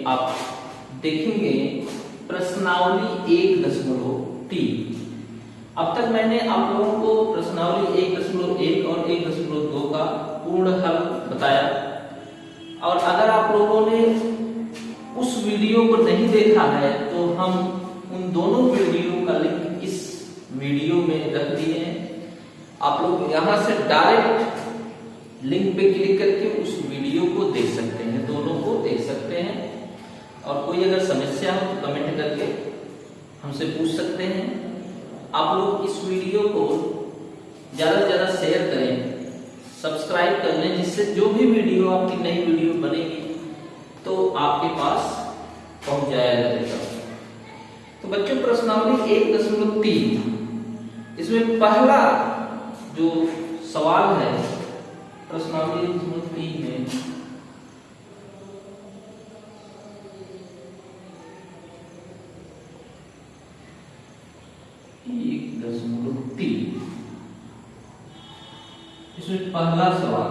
आप देखेंगे प्रश्नावली 1.3। अब तक मैंने आप लोगों को प्रश्नावली 1.1 और 1.2 का पूर्ण हल बताया, और अगर आप लोगों ने उस वीडियो को नहीं देखा है तो हम उन दोनों वीडियो का लिंक इस वीडियो में रख दिए हैं। आप लोग यहां से डायरेक्ट लिंक पे क्लिक करके उस वीडियो को देख सकते हैं, दोनों को देख सकते हैं। और कोई अगर समस्या हो तो कमेंट करके हमसे पूछ सकते हैं। आप लोग इस वीडियो को ज्यादा से ज्यादा शेयर करें, सब्सक्राइब कर लें, जिससे जो भी वीडियो आपकी नई वीडियो बनेगी तो आपके पास पहुंच जाया करेगा। तो बच्चों प्रश्नावली 1.3 इसमें पहला जो सवाल है प्रश्नावली 1.3 में इसमें पहला सवाल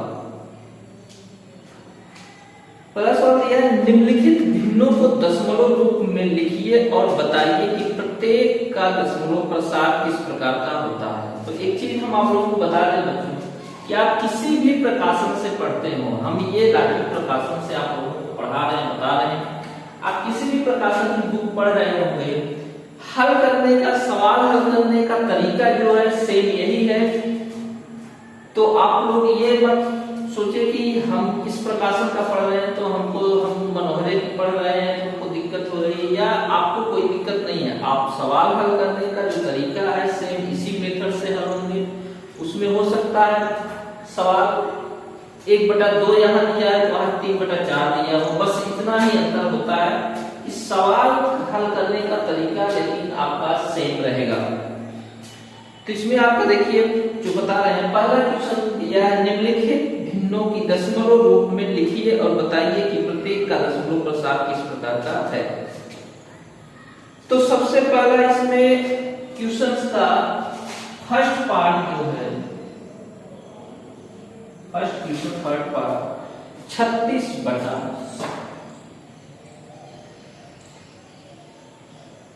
यह है, निम्नलिखित भिन्नों को दशमलव रूप में लिखिए और बताइए कि प्रत्येक का दशमलव प्रसार किस प्रकार का होता है। तो एक चीज हम आप लोगों को बता दें बच्चों कि आप किसी भी प्रकाशन से पढ़ते हो, हम ये राष्ट्रीय प्रकाशन से आप लोगों को पढ़ा रहे हैं, बता रहे हैं, आप किसी भी प्रकाशन की बुक पढ़ रहे होंगे, हल करने का सवाल हल करने का तरीका जो है सेम यही है। तो आप लोग ये मत सोचे कि हम इस प्रकाशन का पढ़ रहे हैं तो हम मनोहरे की पढ़ रहे हैं तो हमको दिक्कत हो रही है, या आपको कोई दिक्कत नहीं है। आप सवाल हल करने का जो तरीका है सेम इसी मेथड से हल होंगे। उसमें हो सकता है सवाल 1/2 यहाँ दिया है तो वहां 3/4 दिया हो, बस इतना ही अंतर होता है। इस सवाल हल करने का तरीका लेकिन आपका सेम रहेगा। तो इसमें आपको देखिए जो बता रहे हैं, पहला क्वेश्चन यह निम्नलिखित भिन्नों की दशमलव रूप में लिखिए और बताइए कि प्रत्येक का दशमलव प्रसार किस प्रकार का है। तो सबसे पहला इसमें क्वेश्चंस का फर्स्ट पार्ट जो है, फर्स्ट क्वेश्चन फर्स्ट पार्ट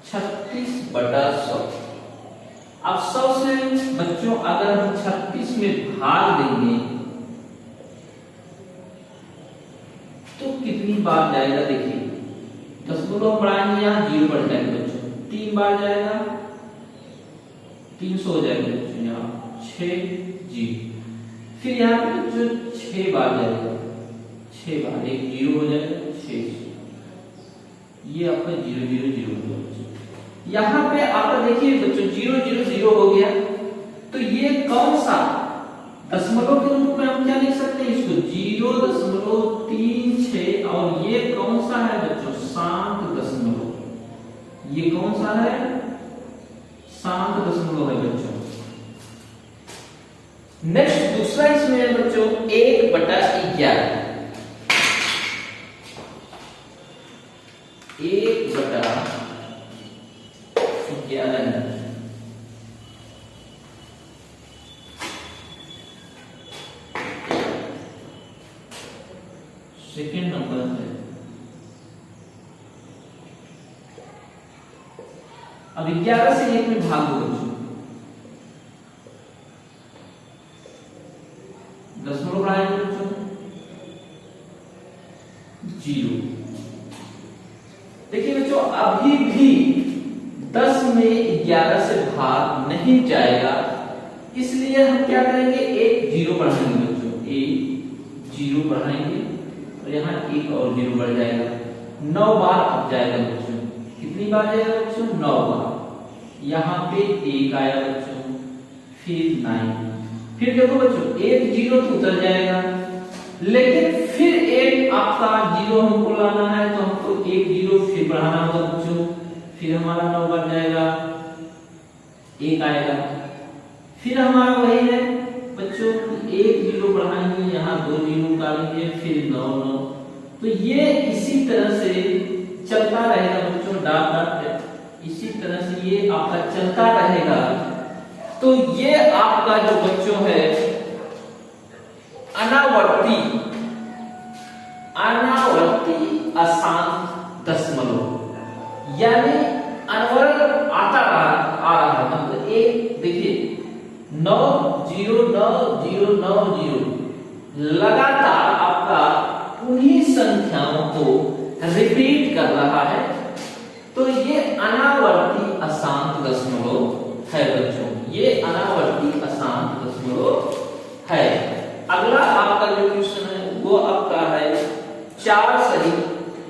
36/100 अब 100 से बच्चों अगर हम 36 में भाग देंगे तो कितनी बार जाएगा? देखिए दशमलव बढ़ाएंगे, यहाँ 0 बढ़ जाएगा बच्चों, 3 बार जाएगा, 300 हो जाएगा बच्चों, यहाँ 6 जी, फिर यहाँ पे बच्चों 6 बार जाएगा, 6 बार, एक 0 हो जाएगा, 6, ये आपका 0 0 0 हो जाएगा। यहाँ पे आपका देखिए बच्चों 0 0 0 हो गया, तो ये कौन सा दशमलव के रूप में हम क्या लिख सकते हैं इसको? 0.36, और ये कौन सा है बच्चों? शांत दशमलव। ये कौन सा है? शांत दशमलव है बच्चों। नेक्स्ट दूसरा इसमें है बच्चों 1/11। 1/11 सेकेंड नंबर है। अब 11 से 1 में भाग दो बच्चों, दशमलव बढ़ाएंगे बच्चों 0। देखिए बच्चों अभी भी 10 में 11 से भाग नहीं जाएगा, इसलिए हम क्या करेंगे? एक 0 बढ़ाएंगे बच्चों, एक 0 बढ़ाएंगे और यहाँ एक और 0 बढ़ जाएगा, 9 बार अब जाएगा बच्चों। कितनी बार जाएगा बच्चों? 9 बार। यहाँ पे 1 आया बच्चों, फिर 9, फिर देखो बच्चों 1 0 तो उतर जाएगा, लेकिन फिर एक आपका 0 हमको लाना है तो हमको 1 0 फिर बढ़ाना होगा बच्चों, फिर हमारा 9 बन जाएगा, 1 आएगा, फिर हमारा वही है बच्चों 1 0 बढ़ाएंगे, यहाँ 2 0 निकालेंगे, फिर 9 9। तो ये इसी तरह से चलता रहेगा बच्चों, डॉट डॉट इसी तरह से ये आपका चलता रहेगा। तो ये आपका जो बच्चों है अनावर्ती अशांत दशमलव, यानी अनवरत आ रहा है। मतलब एक देखिए 90909 लगातार आपका उन्हीं संख्याओं को रिपीट कर रहा है, तो ये अनावर्ती अशांत दशमलव है बच्चों, ये अनावर्ती अशांत दशमलव है। अगला आपका जो क्वेश्चन है वो आपका है 4 सही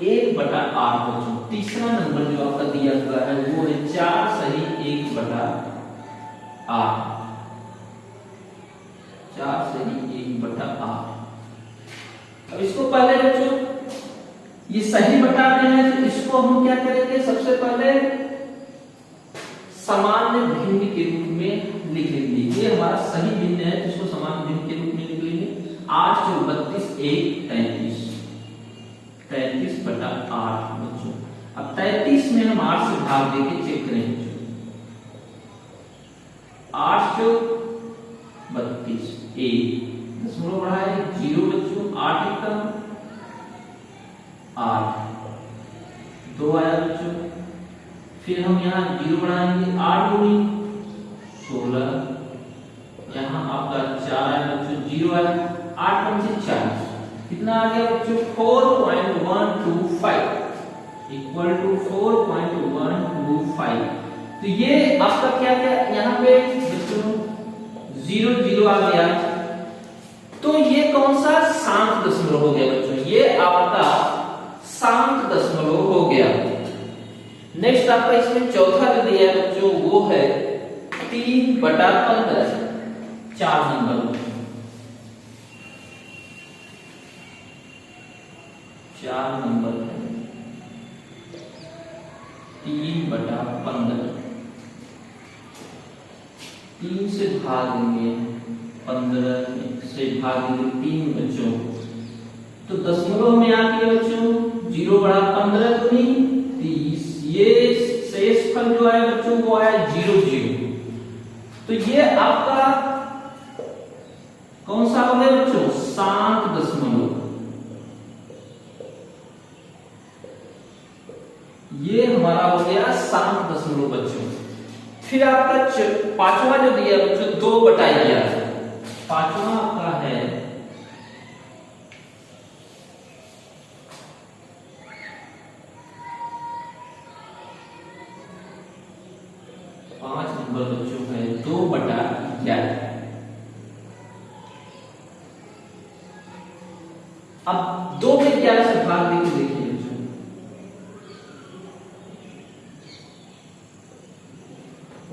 1/8 बच्चों। तीसरा नंबर जो आपका दिया हुआ है वो है 4 सही 1/8, 4 सही 1/8। अब इसको पहले बच्चों ये सही बताते हैं, तो इसको हम क्या करेंगे, सबसे पहले सामान्य भिन्न के रूप में लिख लेंगे। ये हमारा सही भिन्न है, इसको सामान्य भिन्न के रूप में लिख लेंगे। 8 × 32 1 33, 33/8 बच्चों। अब 33 में हम 8 से भाग देके चेक करेंगे। 8 × 32 1 दशमलव बढ़ा है 0 बच्चों, 8 एकम 8 2 आया बच्चों। फिर हम यहाँ 0 बढ़ाएंगे, 8 × 16, यहाँ आपका 4 आया बच्चों, 0 आया, 8 × 5 = 40, कितना आ गया बच्चों 4.125 इक्वल टू 4.125। तो ये आपका क्या क्या यहाँ पे बच्चों 0 0 आ गया, तो ये कौन सा शांत दशमलव हो गया बच्चों, ये आपका शांत दशमलव हो गया। नेक्स्ट आपका इसमें चौथा जो दिया है बच्चों वो है 3/15, 4 नंबर 4 नंबर है 3/15, 3 से भाग देंगे 15 से भाग देंगे 3 बच्चों, तो दशमलव में आती है बच्चों 0 बढ़ा 15 दूनी 30, ये शेषफल जो है बच्चों वो आया 0 0। तो ये आपका कौन सा हो गया बच्चों, शांत दशमलव। ये हमारा हो गया शांत दशमलव बच्चों। फिर आपका पांचवा जो दिया बच्चों 2/11, पांचवा आपका है 5 नंबर बच्चों है 2/11। अब 2 में 11 से भाग देके देखिए बच्चों,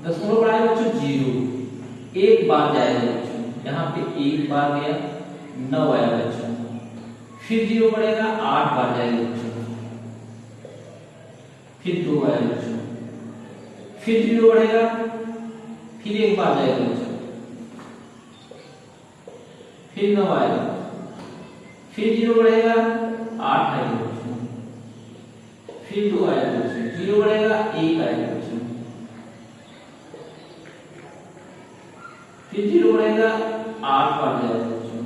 दशमलव बढ़ाए बच्चों 0, एक बार जाएगा बच्चों, यहाँ पे एक बार गया 9 आया बच्चों, फिर 0 बढ़ेगा 8 बार जाएगा बच्चों, फिर 2 आया बच्चों, फिर 0 बढ़ेगा, फिर एक बार जाएगा बच्चों, फिर 9 आएगा, फिर 0 बढ़ेगा 8 आएगा बच्चों, फिर 2 आएगा बच्चों, 0 बढ़ेगा 1 आएगा बच्चों, फिर 0 बढ़ेगा 8 बार जाएगा बच्चों।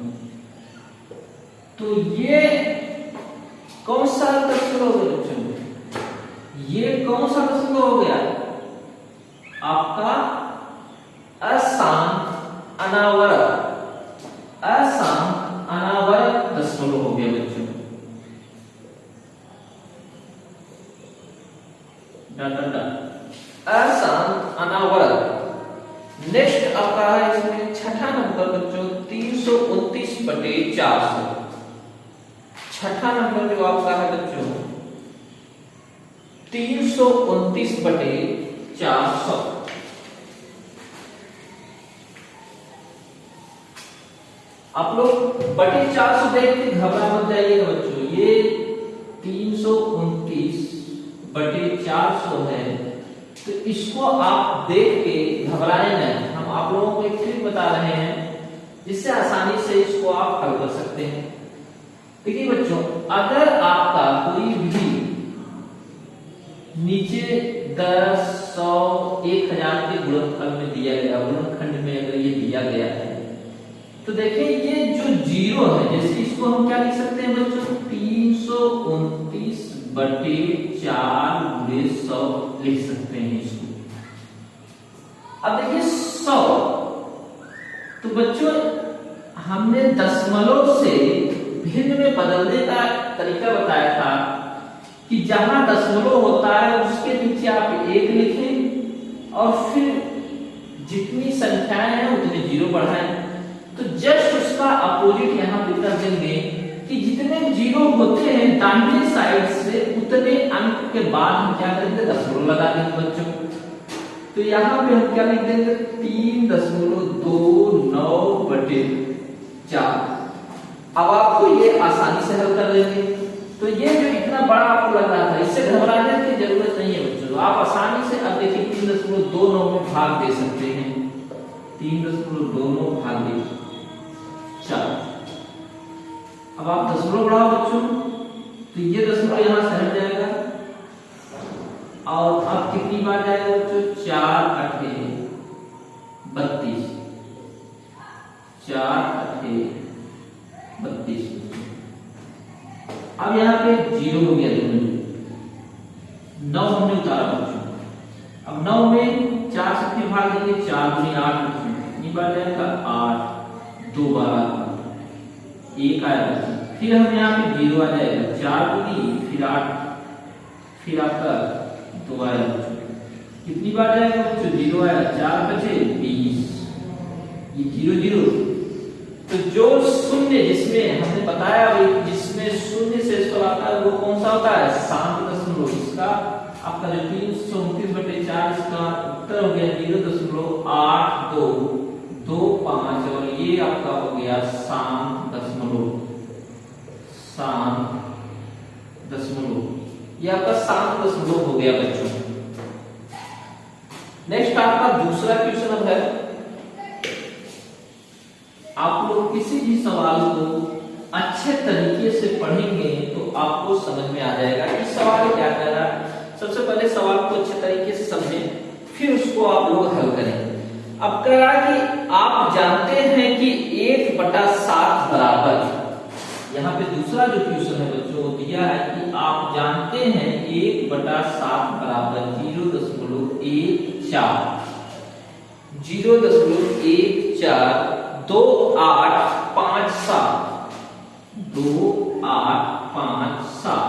तो ये कौन सा दशमलव हो गया बच्चों, ये कौन सा दशमलव हो गया, आपका अशांत अनावरत, अशांत अनावरत दशमलव हो गया बच्चों। अशांत अनावरत। नेक्स्ट आपका है इसमें छठा नंबर बच्चों 329/400, छठा नंबर जो आपका है बच्चों 329/400। आप लोग बटे 400 देख के घबरा मत जाइएगा बच्चों, ये 329/400 है, तो इसको आप देख के घबराए नहीं। हम आप लोगों को एक ट्रिक बता रहे हैं जिससे आसानी से इसको आप हल कर सकते हैं। देखिए बच्चों, अगर आपका कोई भी नीचे 10, 100, 1000 के गुणनफल में दिया गया, गुणनखंड में अगर ये दिया गया है, तो देखिए ये जो 0 है, जैसे इसको हम क्या लिख सकते हैं बच्चों 329 बटे 4 गुणे 100 लिख सकते हैं इसको। अब देखिए 100, तो बच्चों हमने दशमलव से भिन्न में बदलने का तरीका बताया था कि जहां दशमलव होता है उसके नीचे आप 1 लिखें और फिर जितनी संख्याएं हैं उतने जीरो बढ़ाएं। तो जस्ट उसका अपोजिट यहाँ पे कर देंगे कि जितने जीरो होते हैं दाहिने साइड से उतने अंक के बाद हम क्या करेंगे, दशमलव लगा देंगे बच्चों। तो यहाँ पे हम क्या लिख देंगे, 3.29 बटे 4। अब आपको ये आसानी से हल कर लेंगे। तो ये जो इतना बड़ा आपको लग रहा था, इससे घबराने की जरूरत नहीं है बच्चों, आप आसानी से अब देखिए 3.29 में भाग दे सकते हैं। 3.29 भागे 4। अब आप दशमलव बढ़ाओ बच्चों, तो ये दशमलव यहां से हट जाएगा और अब कितनी बार जाएगा बच्चों, 4 8 32, 4 8 32। अब यहाँ पे 0 हो गया, 9 हमने उतारा बच्चों। अब 9 में 4 से भाग देंगे, 4 गुनी 8 कितनी बार जाएगा, 8, 2 बार 1 आएगा। फिर हम यहाँ पे 0 आ जाएगा, 4 गुनी फिर 8, फिर आपका 2 आएगा। कितनी बार जाएगा बच्चों, 0 आया, 4 बचे 20, ये 0 0। तो जो शून्य जिसमें हमने बताया जिसमें शून्य से स्वर आता है वो कौन सा होता है, शांत दशमलव। इसका आपका जो 329 बटे 4 इसका उत्तर हो गया 0.8225 और ये आपका हो गया शांत दशमलव। शांत दशमलव, ये आपका शांत दशमलव हो गया बच्चों। नेक्स्ट आपका दूसरा क्वेश्चन अब है, आप लोग किसी भी सवाल को अच्छे तरीके से पढ़ेंगे तो आपको समझ में आ जाएगा कि सवाल क्या कह रहा है। सबसे पहले सवाल को अच्छे तरीके से समझें, फिर उसको आप लोग हल करें। अब कह रहा है कि आप जानते हैं कि 1/7 बराबर, यहाँ पे दूसरा जो क्वेश्चन है बच्चों वो दिया है कि आप जानते हैं 1/7 बराबर 0.14, 0.14 2857, 2857।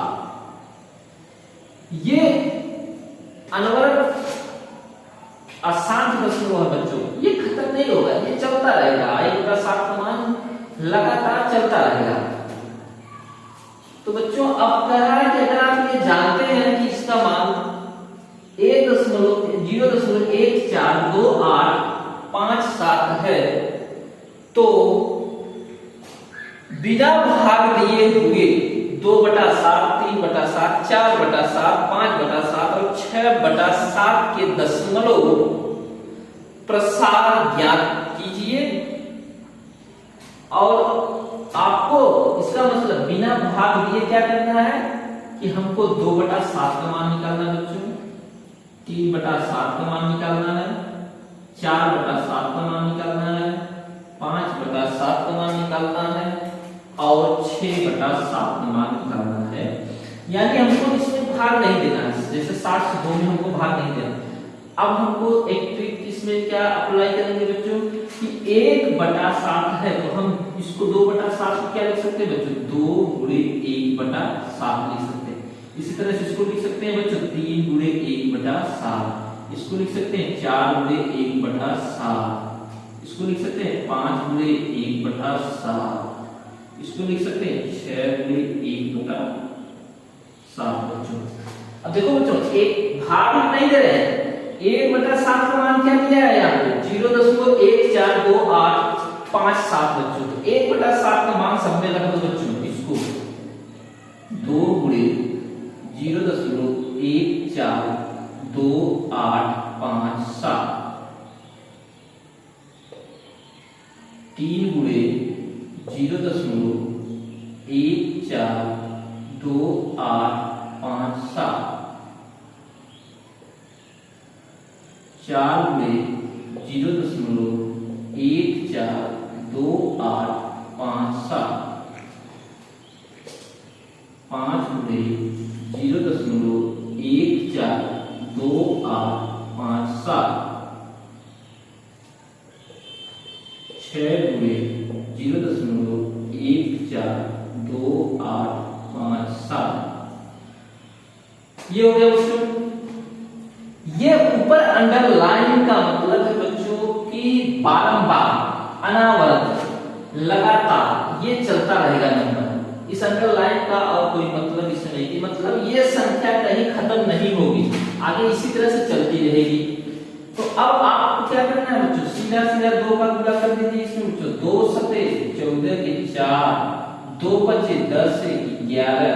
ये अनवरत अशांत दशमलव है बच्चों, ये खत्म नहीं होगा, ये चलता रहेगा। 1/7 का मान लगातार चलता रहेगा। तो बच्चों अब कह रहा है कि अगर आप ये जानते हैं कि इसका मान 0.142857 है, तो बिना भाग दिए हुए 2/7, 3/7, 4/7, 5/7 और 6/7 के दशमलव प्रसार ज्ञात कीजिए। और आपको इसका मतलब बिना भाग दिए क्या करना है कि हमको 2/7 का मान निकालना है बच्चों, 3/7 का मान निकालना है, 4/7 का मान निकालना है, 5/7 का मान निकालना है और 6/7 का मान निकालना है। यानी हमको इसमें भाग नहीं देना है, जैसे 60 से 2 में हमको भाग नहीं देना। अब हमको एक ट्रिक इसमें क्या अप्लाई करेंगे बच्चों कि 1/7 है तो हम इसको 2/7 को क्या लिख सकते हैं बच्चों, 2 गुणे 1/7 लिख सकते हैं। इसी तरह से इसको लिख सकते हैं बच्चों 3 गुणे 1/7, इसको लिख सकते हैं 4 गुणे 1/7, इसको लिख सकते हैं 5 गुणे 1/7, इसको लिख सकते हैं 6 गुणे 1/7 बच्चों। अब देखो बच्चों एक भाग नहीं दे रहे हैं, 1/7 का मान क्या दिया है यहाँ पे 0.142857 बच्चों। तो 1/7 का मान सब में रख दो बच्चों, इसको 2 गुणे 0.142857, 3 गुणे 0.142857, 4 गुणे 0.142857, 5 गुणे 0.142857 ये हो गया बच्चों। ये ऊपर अंडरलाइन का मतलब है बच्चों कि बारंबार, अनावरत, लगातार ये चलता रहेगा नंबर। इस अंडरलाइन का और कोई मतलब इसमें नहीं कि मतलब ये संख्या कहीं खत्म नहीं होगी, आगे इसी तरह से चलती रहेगी। तो अब आपको क्या करना है बच्चों, सीधा सीधा दो का गुणा कर दीजिए इसमें बच्चों। 2 सते 14 के 4, 2 पचे 10 एक 11,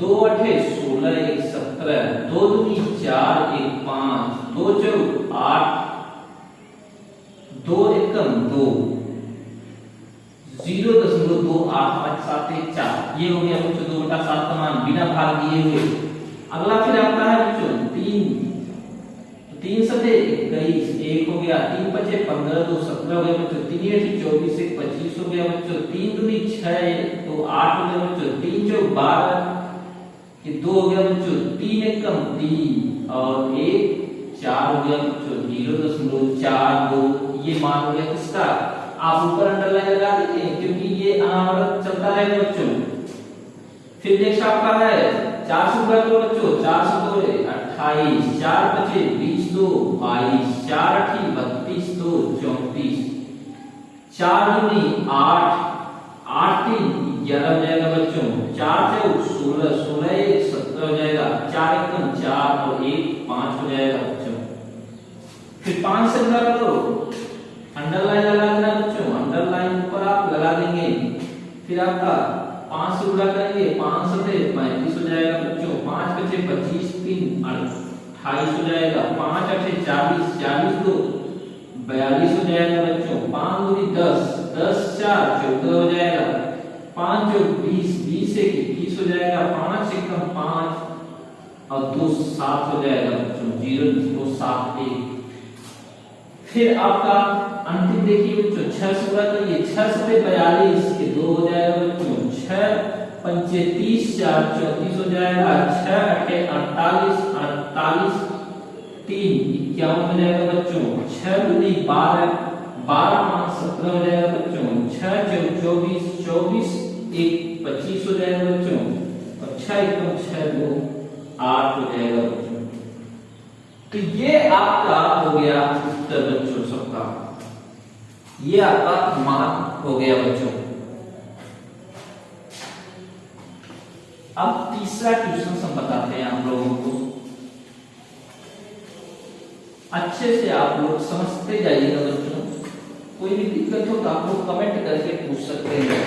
2 अठे 16 एक 17, 2 दूनी 4 एक 5, 2 चौक 8, 2 एकम 2, 0.2857 एक 4। ये हो गया बच्चों 2/7 का मान बिना भाग दिए हुए। अगला फिर आपका है बच्चों 3, 3 सते 21 एक हो गया, 3 पचे 15, 2 17 हो गया बच्चों, 3 अठी 24 एक 25 हो गया बच्चों, 3 दूनी 6 तो 8 हो गया बच्चों, 3 चौक 12 ये 2 हो गया बच्चों, 3 एकम 3 और 1 4 हो गया बच्चों, 0.42 ये मान हो गया किसका। आप ऊपर अंडरलाइन लगा दीजिए क्योंकि ये अनावरत चलता रहेगा बच्चों। फिर नेक्स्ट आपका है 4 से गुणा करो बच्चों, 4 से 2 28, 4 पचे 20 2 22, 4 अठी 32 2 34, 4 दूनी 8, 8 3 11 हो जाएगा बच्चों, 4 चौक 16, 16 एक 17 हो जाएगा, 4 एकम 4 और 1 5 हो जाएगा बच्चों। फिर 5 से गुणा करो, अंडरलाइन लगा देना बच्चों, अंडरलाइन ऊपर आप लगा देंगे। फिर आपका 5 से गुणा करेंगे, 5 सते 35 हो जाएगा बच्चों, 5 पचे 25 3 28 हो जाएगा, 5 अठे 40, 40 2 42 हो जाएगा बच्चों, 5 दूनी 10, 10 4 14 हो जाएगा, 5 चौक 20, 20 एक 21 हो जाएगा, 5 एकम 5 और 2 7 हो जाएगा बच्चों, 0.271। फिर आपका अंतिम देखिए बच्चों 6 से गुणा करिए, 6 सते 42 के 2 हो जाएगा बच्चों, 6 पंचे 30 4 34 हो जाएगा, 6 अठे 48 48 3 51 हो जाएगा बच्चों, 6 दूनी 12 12 5 17 हो जाएगा बच्चों, 6 चौक 24 24 1 25 हो जाएगा बच्चों और 6 एकम 6 2 8 हो जाएगा बच्चों। तो ये आपका हो गया उत्तर बच्चों सबका, ये आपका मान हो गया बच्चों। अब तीसरा क्वेश्चन हम बताते हैं आप लोगों को, अच्छे से आप लोग समझते जाइएगा बच्चों। कोई भी दिक्कत हो तो आप लोग कमेंट करके पूछ सकते हैं।